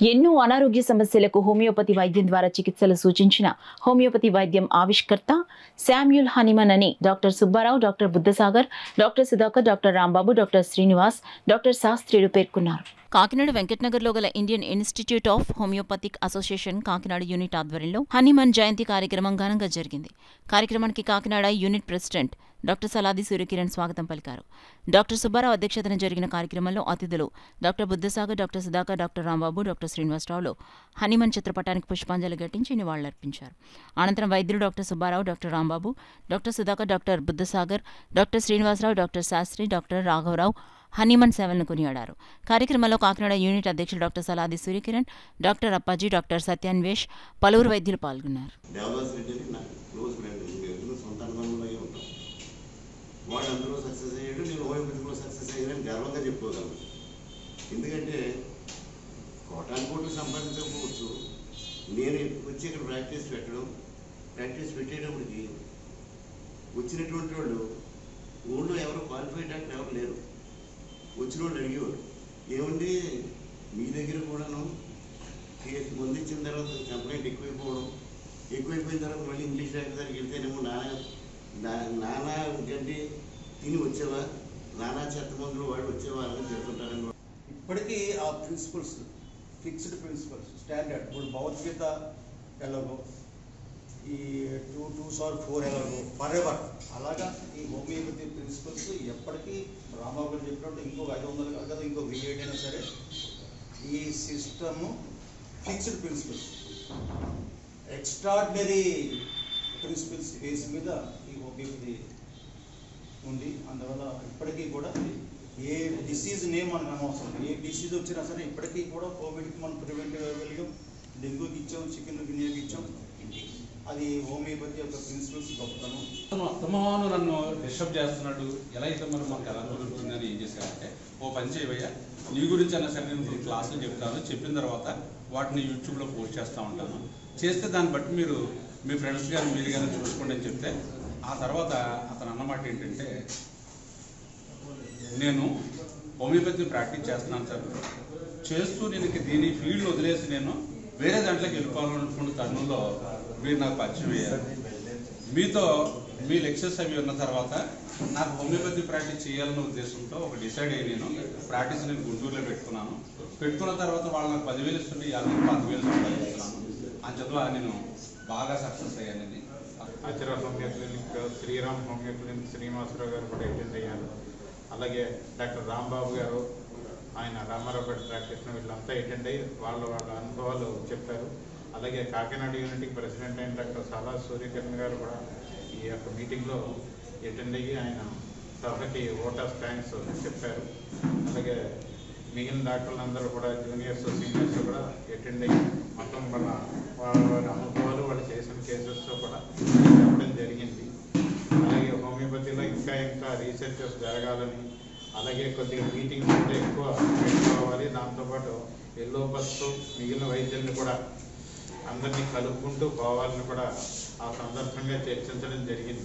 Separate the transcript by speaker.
Speaker 1: ఎన్నో అనారోగ్య సమస్యలకు హోమియోపతి వైద్యం ద్వారా చికిత్సలు సూచించిన హోమియోపతి వైద్యం ఆవిష్కర్త శామ్యూల్ హనీమన్ అని doctor Subbarao, doctor Buddhasagar, doctor Sudhakar, doctor Rambabu, doctor Srinivas, doctor శాస్త్రిలు పేర్కొన్నారు. కాకినాడ వెంకటనగర్లో గల Indian institute of homoeopathic association Kakinada unit ఆధ్వర్యంలో హనీమన్ జయంతి కార్యక్రమం ఘనంగా జరిగింది. కార్యక్రమానికి Kakinada unit president doctor Saladi Suryakiran స్వాగతం పలికారు. డాక్టర్ సుబ్బారావు అధ్యక్షతన జరిగిన కార్యక్రమంలో అతిథులు doctor Buddhasagar, doctor Sudhakar, doctor Rambabu, doctor శ్రీనివాసరావులు హనీమన్ చిత్రపటానికి పుష్పాంజలి ఘటించి నివాళులర్పించారు. అనంతరం వైద్యులు doctor Subbarao, doctor Rambabu, doctor Sudhakar, doctor Buddhasagar, doctor Srinivasarao, doctor Sastri, doctor రాఘవరావు హనీమన్ సేవలను కొనియాడారు. కార్యక్రమంలో కాకినాడ యూనిట్ అధ్యక్షులు doctor Saladi Suryakiran, doctor Appaji, doctor Satyanvesh, పలువురు వైద్యులు పాల్గొన్నారు.
Speaker 2: వాళ్ళందరూ సక్సెస్ అయ్యాడు, నేను హోమియోపతిలో సక్సెస్ అయ్యానని గర్వంగా చెప్పుకోగలను. ఎందుకంటే కోటాను సంపాదించకపోవచ్చు, నేను వచ్చి ఇక్కడ ప్రాక్టీస్ పెట్టేటప్పటికి వచ్చినటువంటి వాళ్ళు ఊళ్ళో ఎవరు క్వాలిఫైడ్ డాక్టర్ ఎవరు లేరు. వచ్చిన వాళ్ళు అడిగేవారు, ఏముంది మీ దగ్గర కూడాను ముందు ఇచ్చిన తర్వాత కంప్లైంట్ ఎక్కువైపోయిన తర్వాత మళ్ళీ ఇంగ్లీష్ డాక్టర్ దగ్గరికి వెళ్తేనేమో నానా గడ్డి తిని వచ్చేవా, నానా చెత్త మందులు వాడు వచ్చేవా అని చెప్తుంటారని.
Speaker 3: ఇప్పటికీ ఆ ప్రిన్సిపల్స్, ఫిక్స్డ్ ప్రిన్సిపల్స్, స్టాండర్డ్, ఇప్పుడు భగవద్గీత ఎలాగో, ఈ 2 2 or 4 ఎలాగో ఫర్ ఎవర్, అలాగా ఈ హోమియోపతి ప్రిన్సిపల్స్ ఎప్పటికీ రాంబాబు గారు చెప్పినట్టు ఇంకొక 500 కాదు కదా, ఇంకొక 1000 అయినా సరే ఈ system fixed principles, extraordinary principles base మీద ఈ హోమియోపతి ఉంది. అందువల్ల ఇప్పటికీ కూడా ఏ డిసీజ్ నేమ్ మనకు అనవసరం, ఏ డిసీజ్ వచ్చినా సరే ఇప్పటికీ కూడా కోవిడ్కి మనం ప్రివెంటివ్ వెళ్ళాం, డెంగ్యూకి ఇచ్చాం, చికెన్ గిన్నెకి ఇచ్చాం. అది హోమియోపతి యొక్క ప్రిన్సిపల్స్ గొప్పతనం.
Speaker 4: అస్తమాను నన్ను డిస్టర్బ్ చేస్తున్నాడు, ఎలా అయితే మరి మనకు ఎలా కుదురుతుందని ఏం చేశానంటే, ఓ పని చేయవయ్యా, నీ గురించి అన్న సరే నేను క్లాసులు చెప్తాను, చెప్పిన తర్వాత వాటిని యూట్యూబ్లో పోస్ట్ చేస్తూ ఉంటాను, చేస్తే దాన్ని బట్టి మీరు మీ ఫ్రెండ్స్ కానీ మీరు కానీ చూసుకోండి అని చెప్తే, ఆ తర్వాత అతను అన్నమాట ఏంటంటే, నేను హోమియోపతి ప్రాక్టీస్ చేస్తున్నాను సార్, చేస్తూ నేను దీని ఫీల్డ్ వదిలేసి నేను వేరే దాంట్లోకి వెళ్ళిపోవాలనుకున్న తరుణంలో మీరు నాకు పరిచయం అయ్యారు. మీతో మీ లెక్చర్స్ అవి ఉన్న తర్వాత నాకు హోమియోపతి ప్రాక్టీస్ చేయాలన్న ఉద్దేశంతో ఒక డిసైడ్ అయ్యి నేను ప్రాక్టీస్ నేను గుంటూరులో పెట్టుకున్న తర్వాత వాళ్ళు నాకు 10,000 ఇస్తుంటే 50,000 సంపాదిస్తున్నాను. అంచేత నేను బాగా సక్సెస్ అయ్యానండి.
Speaker 5: Acharya homeo clinic, Sriram homeo clinic Srinivasarao గారు కూడా అటెండ్ అయ్యారు. అలాగే డాక్టర్ రాంబాబు గారు, ఆయన రామారావుపేట ప్రాక్టీస్లో వీళ్ళంతా అటెండ్ అయ్యి వాళ్ళ అనుభవాలు చెప్పారు. అలాగే కాకినాడ యూనిట్కి ప్రెసిడెంట్ అయిన డాక్టర్ సలాది సూర్యకిరణ్ గారు కూడా ఈ యొక్క మీటింగ్లో అటెండ్ అయ్యి ఆయన సభకి ఓట్ ఆఫ్ థ్యాంక్స్ చెప్పారు. అలాగే మిగిలిన డాక్టర్లందరూ కూడా జూనియర్స్, సీనియర్స్ కూడా అటెండ్ అయ్యి మొత్తం వాళ్ళ అనుభవాలు వాళ్ళు చేసిన కేసెస్తో కూడా చెప్పడం జరిగింది. అలాగే హోమియోపతిలో ఇంకా రీసెర్చెస్ జరగాలని, అలాగే కొద్దిగా మీటింగ్స్ కూడా ఎక్కువ పెట్టుకోవాలి, దాంతోపాటు ఎల్లోపస్తో మిగిలిన వైద్యుల్ని కూడా అందరినీ కలుపుకుంటూ పోవాలని కూడా ఆ సందర్భంగా చర్చించడం జరిగింది.